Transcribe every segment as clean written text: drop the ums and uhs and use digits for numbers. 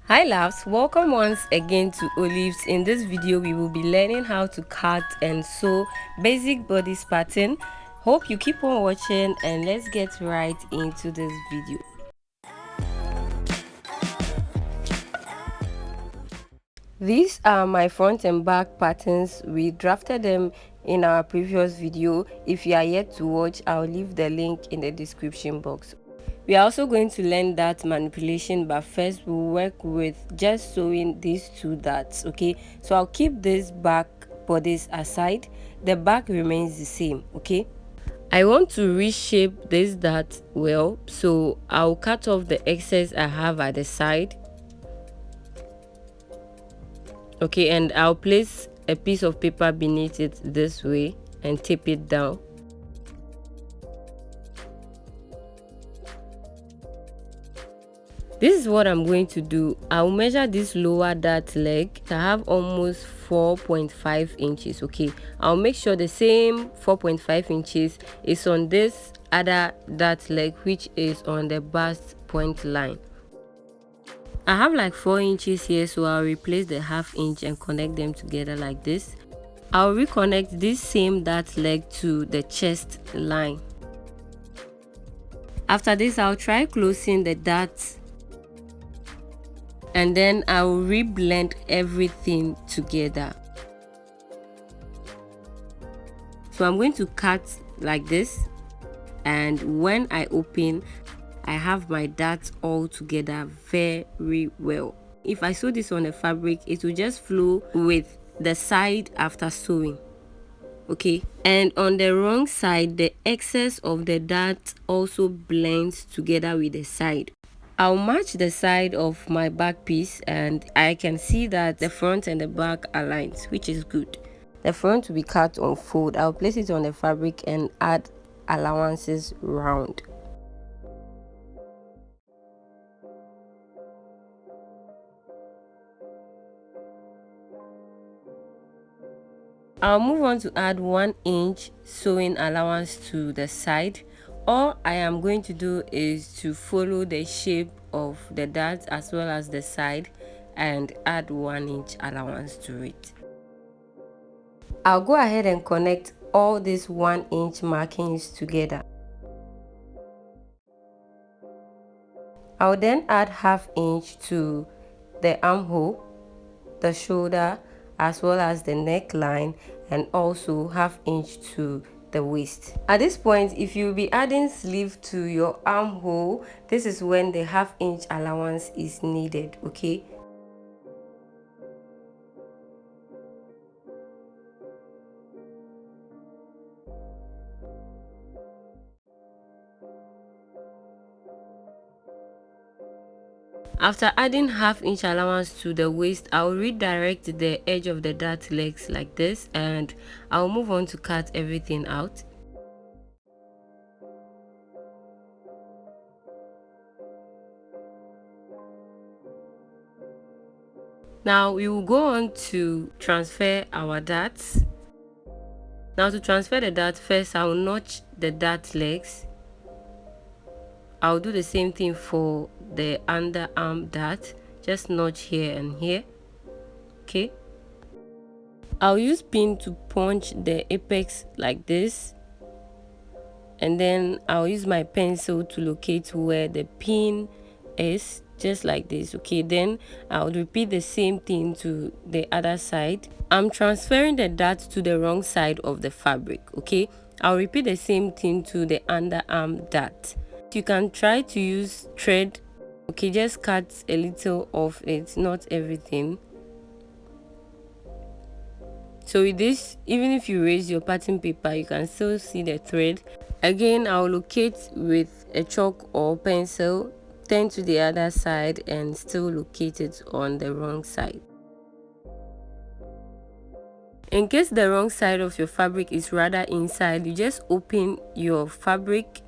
Hi loves, welcome once again to Olives. In this video we will be learning how to cut and sew basic bodice pattern. Hope you keep on watching and let's get right into this video. These are my front and back patterns. We drafted them in our previous video. If you are yet to watch, I'll leave the link in the description box. We are also going to learn that manipulation, but first we'll work with just sewing these two darts. Okay, so I'll keep this back bodice aside. The back remains the same. Okay, I want to reshape this dart well, so I'll cut off the excess I have at the side. Okay, and I'll place a piece of paper beneath it this way and tape it down. This is what I'm going to do. I'll measure this lower dart leg. I have almost 4.5 inches. Okay, I'll make sure the same 4.5 inches is on this other dart leg, which is on the bust point line. I have like 4 inches here, so I'll replace the half inch and connect them together like this. I'll reconnect this same dart leg to the chest line. After this, I'll try closing the darts and then I'll reblend everything together. So I'm going to cut like this, and when I open, I have my darts all together very well. If I sew this on the fabric, it will just flow with the side after sewing. Okay, and on the wrong side, the excess of the dart also blends together with the side. I'll match the side of my back piece and I can see that the front and the back aligns, which is good. The front will be cut on fold. I'll place it on the fabric and add allowances round. I'll move on to add 1 inch sewing allowance to the side. All I am going to do is to follow the shape of the dart as well as the side and add 1 inch allowance to it. I'll go ahead and connect all these 1 inch markings together. I'll then add half inch to the armhole, the shoulder, as well as the neckline, and also half inch to the waist. At this point, if you'll be adding sleeve to your armhole, this is when the half inch allowance is needed. Okay, after adding half inch allowance to the waist, I'll redirect the edge of the dart legs like this and I'll move on to cut everything out. Now we will go on to transfer our darts. Now to transfer the dart, first I'll notch the dart legs. I'll do the same thing for the underarm dart, just notch here and here. Okay, I'll use pin to punch the apex like this, and then I'll use my pencil to locate where the pin is, just like this. Okay, then I'll repeat the same thing to the other side. I'm transferring the dart to the wrong side of the fabric. Okay, I'll repeat the same thing to the underarm dart. You can try to use thread. Okay, just cut a little of it, not everything. So with this, even if you raise your pattern paper, you can still see the thread. Again, I'll locate with a chalk or pencil, turn to the other side and still locate it on the wrong side. In case the wrong side of your fabric is rather inside, you just open your fabric,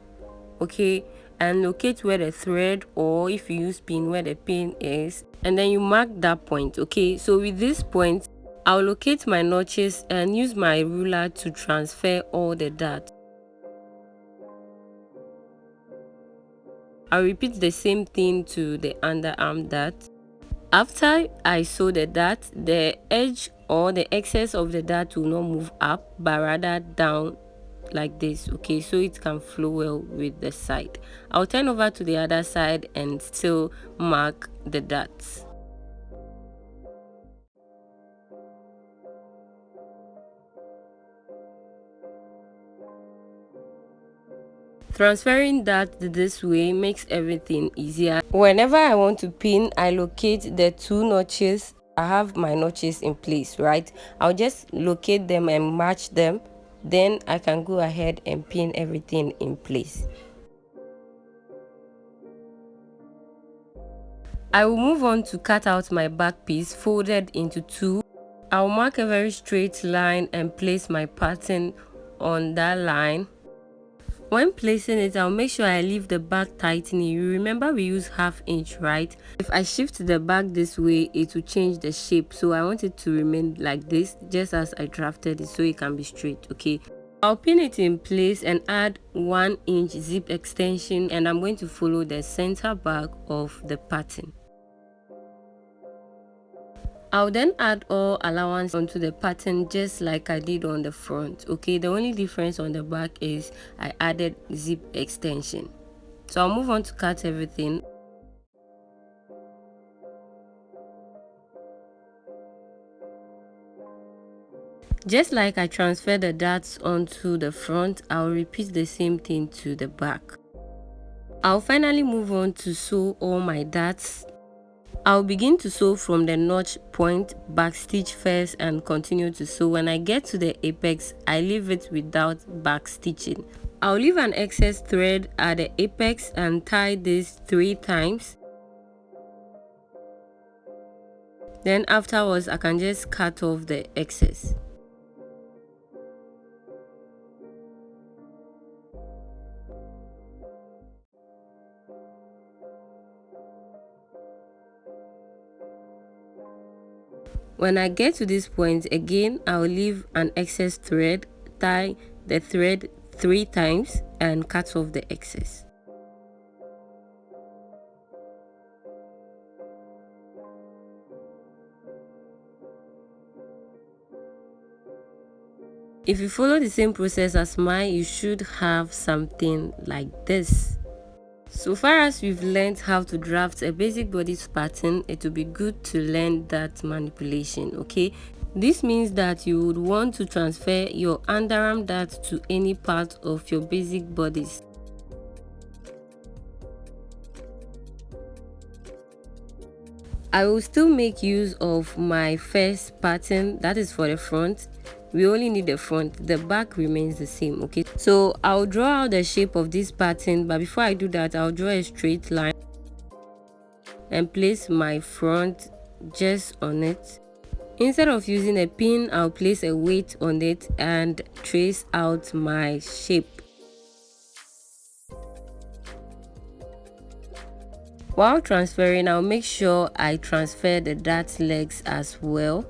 okay, and locate where the thread, or if you use pin, where the pin is, and then you mark that point. Okay, so with this point, I'll locate my notches and use my ruler to transfer all the dart. I'll repeat the same thing to the underarm dart. After I sew the dart, the edge or the excess of the dart will not move up but rather down like this, okay, so it can flow well with the side. I'll turn over to the other side and still mark the darts. Transferring that this way makes everything easier. Whenever I want to pin, I locate the two notches. I have my notches in place, right? I'll just locate them and match them. Then I can go ahead and pin everything in place. I will move on to cut out my back piece folded into two. I'll mark a very straight line and place my pattern on that line. When placing it, I'll make sure I leave the back tightening. You remember we use 1/2 inch, right? If I shift the back this way, it will change the shape. So I want it to remain like this, just as I drafted it, so it can be straight, okay? I'll pin it in place and add 1 inch zip extension, and I'm going to follow the center back of the pattern. I'll then add all allowance onto the pattern just like I did on the front, okay? The only difference on the back is I added zip extension. So I'll move on to cut everything. Just like I transferred the darts onto the front, I'll repeat the same thing to the back. I'll finally move on to sew all my darts. I'll begin to sew from the notch point, back stitch first and continue to sew. When I get to the apex, I leave it without back stitching. I'll leave an excess thread at the apex and tie this 3 times. Then afterwards, I can just cut off the excess. When I get to this point again, I'll leave an excess thread, tie the thread 3 times and cut off the excess. If you follow the same process as mine, you should have something like this. So far as we've learned how to draft a basic bodice pattern, it will be good to learn that manipulation, okay? This means that you would want to transfer your underarm dart to any part of your basic bodice. I will still make use of my first pattern, that is for the front. We only need the front, the back remains the same, okay? So I'll draw out the shape of this pattern, but before I do that, I'll draw a straight line and place my front just on it. Instead of using a pin, I'll place a weight on it and trace out my shape. While transferring, I'll make sure I transfer the dart legs as well.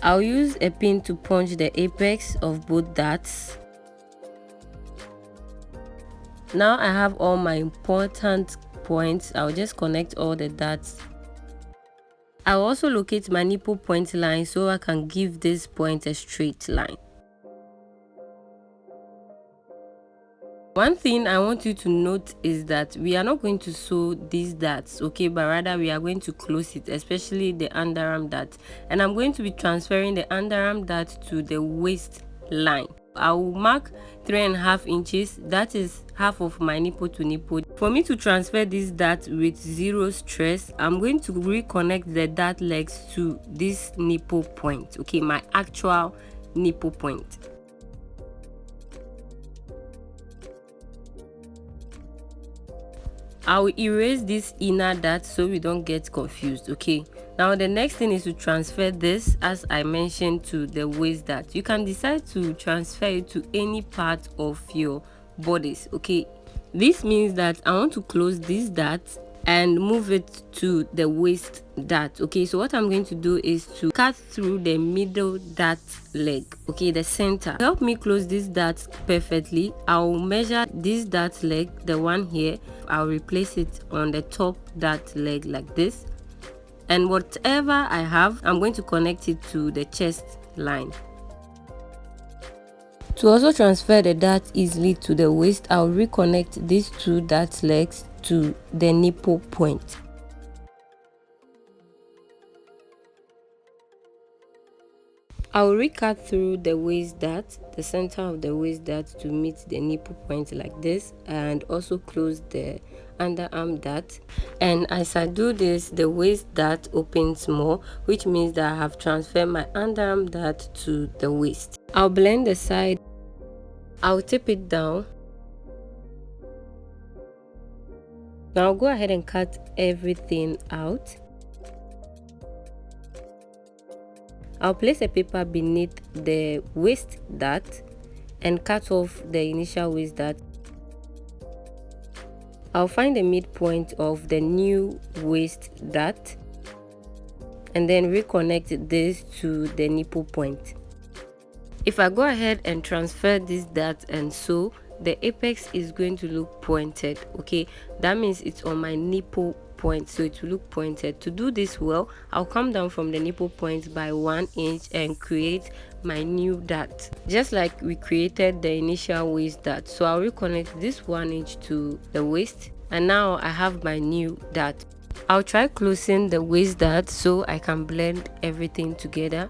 I'll use a pin to punch the apex of both darts. Now I have all my important points. I'll just connect all the darts. I'll also locate my nipple point line so I can give this point a straight line. One thing I want you to note is that we are not going to sew these darts, okay, but rather we are going to close it, especially the underarm dart. And I'm going to be transferring the underarm dart to the waist line. I will mark 3.5 inches, that is half of my nipple to nipple. For me to transfer this dart with 0 stress, I'm going to reconnect the dart legs to this nipple point, okay, my actual nipple point. I will erase this inner dart so we don't get confused, okay? Now the next thing is to transfer this, as I mentioned, to the waist dart. You can decide to transfer it to any part of your bodice, okay? This means that I want to close this dart and move it to the waist dart. Okay, so what I'm going to do is to cut through the middle dart leg, okay, the center. To help me close this dart perfectly, I'll measure this dart leg, the one here. I'll replace it on the top dart leg like this, and whatever I have, I'm going to connect it to the chest line. To also transfer the dart easily to the waist, I'll reconnect these two dart legs to the nipple point. I'll recut through the waist dart, the center of the waist dart, to meet the nipple point like this, and also close the underarm dart. And as I do this, the waist dart opens more, which means that I have transferred my underarm dart to the waist. I'll blend the side. I'll tip it down. Now I'll go ahead and cut everything out. I'll place a paper beneath the waist dart and cut off the initial waist dart. I'll find the midpoint of the new waist dart and then reconnect this to the nipple point. If I go ahead and transfer this dart and sew, the apex is going to look pointed. Okay, that means it's on my nipple point, so it will look pointed. To do this well, I'll come down from the nipple point by 1 inch and create my new dart, just like we created the initial waist dart. So I'll reconnect this 1 inch to the waist, and now I have my new dart. I'll try closing the waist dart so I can blend everything together.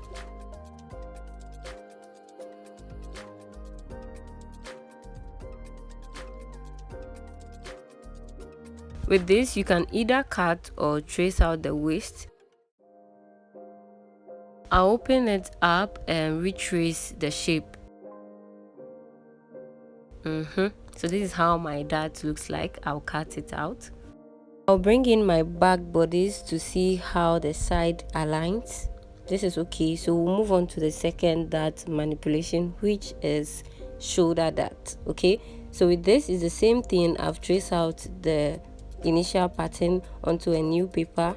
With this, you can either cut or trace out the waist. I'll open it up and retrace the shape. So this is how my dart looks like. I'll cut it out. I'll bring in my back bodice to see how the side aligns. This is okay, so we'll move on to the second dart manipulation, which is shoulder dart. Okay, so with this is the same thing. I've traced out the initial pattern onto a new paper.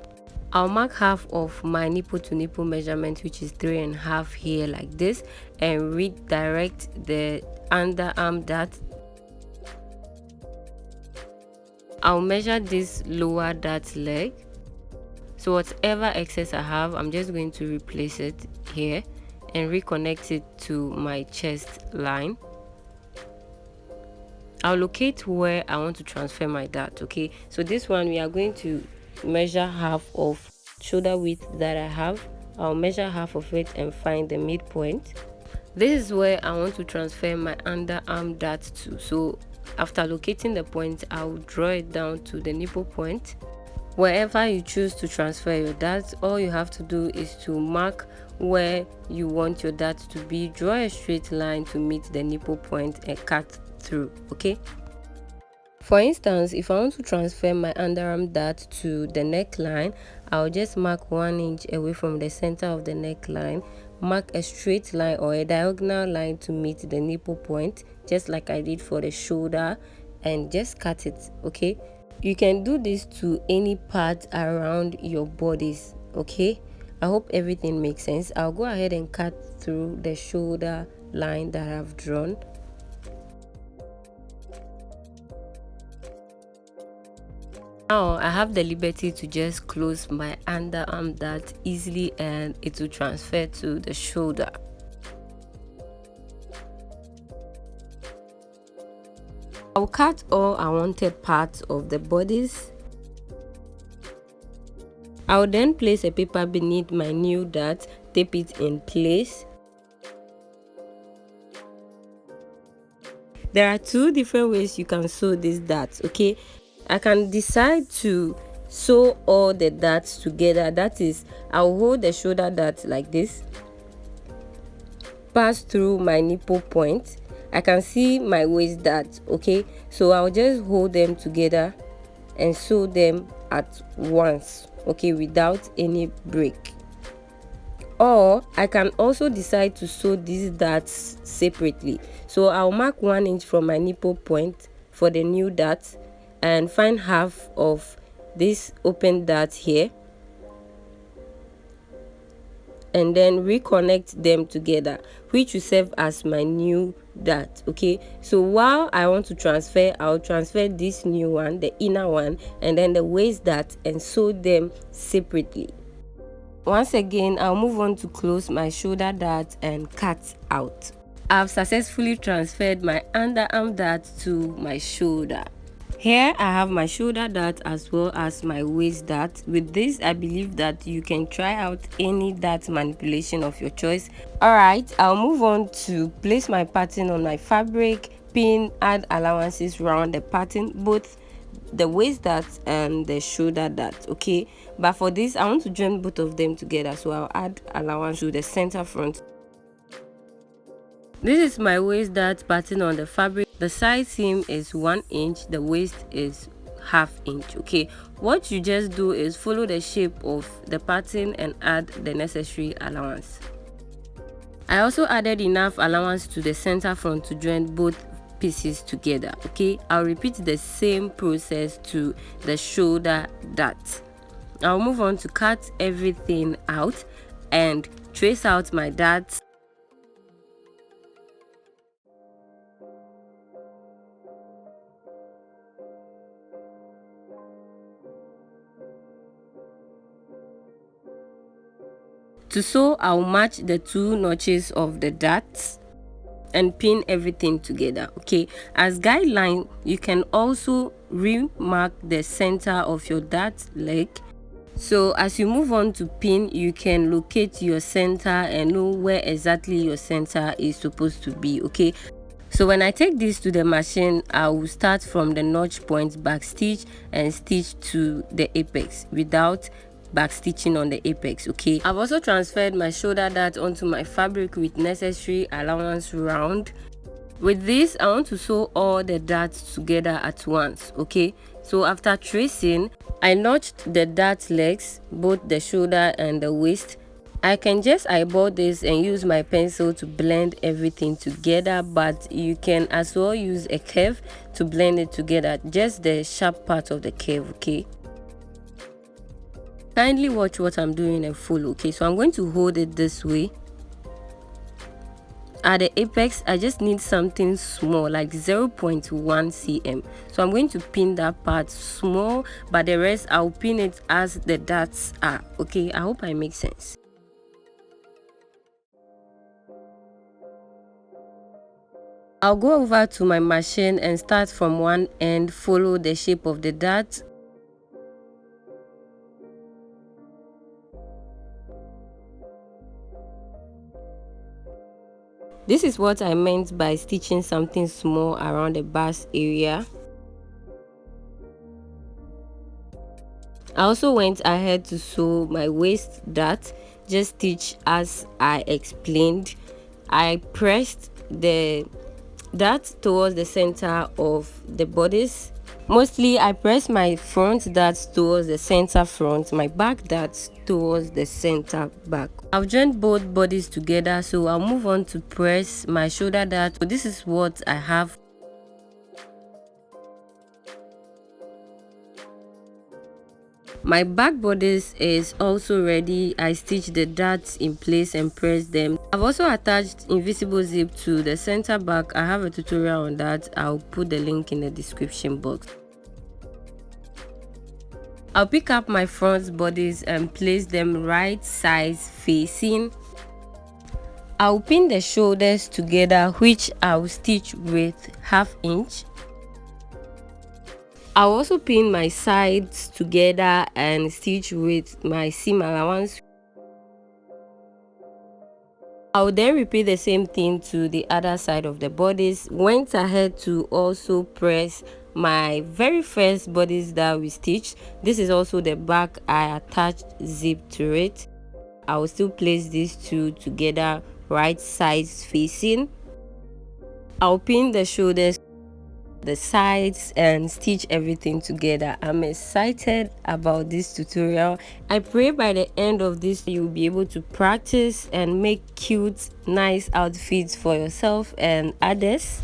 I'll mark half of my nipple to nipple measurement, which is 3.5 here like this, and redirect the underarm dart. I'll measure this lower dart leg, so whatever excess I have, I'm just going to replace it here and reconnect it to my chest line. I'll locate where I want to transfer my dart. Okay, so this one we are going to measure half of shoulder width that I have. I'll measure half of it and find the midpoint. This is where I want to transfer my underarm dart to. So after locating the point, I'll draw it down to the nipple point. Wherever you choose to transfer your dart, all you have to do is to mark where you want your dart to be, draw a straight line to meet the nipple point and cut through. Okay, for instance, if I want to transfer my underarm dart to the neckline, I'll just mark 1 inch away from the center of the neckline, mark a straight line or a diagonal line to meet the nipple point, just like I did for the shoulder, and just cut it. Okay, you can do this to any part around your bodies. Okay, I hope everything makes sense. I'll go ahead and cut through the shoulder line that I've drawn. Now I have the liberty to just close my underarm dart easily, and it will transfer to the shoulder. I'll cut all unwanted parts of the bodice. I'll then place a paper beneath my new dart, tape it in place. There are two different ways you can sew these darts. Okay, I can decide to sew all the darts together. That is, I'll hold the shoulder dart like this, pass through my nipple point. I can see my waist dart. Okay, so I'll just hold them together and sew them at once, okay, without any break. Or I can also decide to sew these darts separately. So I'll mark 1 inch from my nipple point for the new dart and find half of this open dart here and then reconnect them together, which will serve as my new dart. Okay, so while I want to transfer, I'll transfer this new one, the inner one, and then the waist dart, and sew them separately. Once again, I'll move on to close my shoulder dart and cut out. I've successfully transferred my underarm dart to my shoulder. Here I have my shoulder dart as well as my waist dart. With this, I believe that you can try out any dart manipulation of your choice. Alright, I'll move on to place my pattern on my fabric, pin, add allowances around the pattern, both the waist dart and the shoulder dart. Okay, but for this I want to join both of them together, so I'll add allowance to the center front. This is my waist dart pattern on the fabric. The side seam is 1 inch, the waist is ½ inch. Okay, what you just do is follow the shape of the pattern and add the necessary allowance. I also added enough allowance to the center front to join both pieces together. Okay, I'll repeat the same process to the shoulder dart. I'll move on to cut everything out and trace out my darts. To sew, I'll match the 2 notches of the darts and pin everything together. Okay, as guideline, you can also remark the center of your dart leg. So as you move on to pin, you can locate your center and know where exactly your center is supposed to be. Okay, so when I take this to the machine, I will start from the notch point, back stitch and stitch to the apex without back stitching on the apex. Okay, I've also transferred my shoulder dart onto my fabric with necessary allowance round. With this, I want to sew all the darts together at once. Okay, so after tracing, I notched the dart legs, both the shoulder and the waist. I can just eyeball this and use my pencil to blend everything together, but you can as well use a curve to blend it together, just the sharp part of the curve. Okay, kindly watch what I'm doing and follow. Okay, so I'm going to hold it this way. At the apex, I just need something small, like 0.1 cm. So I'm going to pin that part small, but the rest I'll pin it as the darts are. Okay, I hope I make sense. I'll go over to my machine and start from one end, follow the shape of the dart. This is what I meant by stitching something small around the bust area. I also went ahead to sew my waist dart, just stitch as I explained. I pressed the dart towards the center of the bodice. Mostly I press my front darts towards the center front, my back darts towards the center back. I've joined both bodies together, so I'll move on to press my shoulder dart. So this is what I have. My back bodice is also ready. I stitched the darts in place and pressed them. I've also attached invisible zip to the center back. I have a tutorial on that. I'll put the link in the description box. I'll pick up my front bodies and place them right sides facing. I'll pin the shoulders together, which I'll stitch with ½ inch. I'll also pin my sides together and stitch with my seam allowance. I'll then repeat the same thing to the other side of the bodice. Went ahead to also press my very first bodice that we stitched. This is also the back. I attached zip to it. I will still place these two together, right sides facing. I'll pin the shoulders, the sides, and stitch everything together. I'm excited about this tutorial. I pray by the end of this you'll be able to practice and make cute, nice outfits for yourself and others.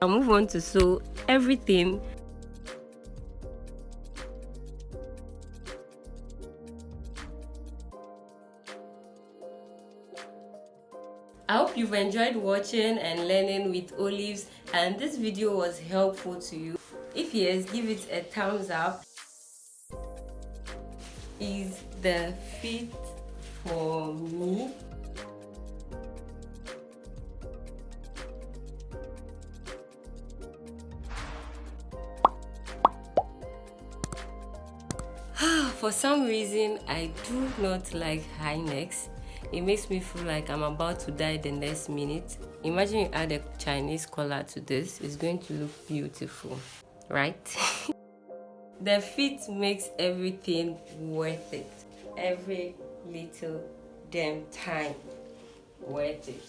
I'll move on to sew everything hope you've enjoyed watching and learning with Olives and this video was helpful to you. If yes, give it a thumbs up. Is the fit for me? For some reason, I do not like high necks. It makes me feel like I'm about to die the next minute. Imagine you add a Chinese collar to this. It's going to look beautiful, right? The fit makes everything worth it. Every little damn time worth it.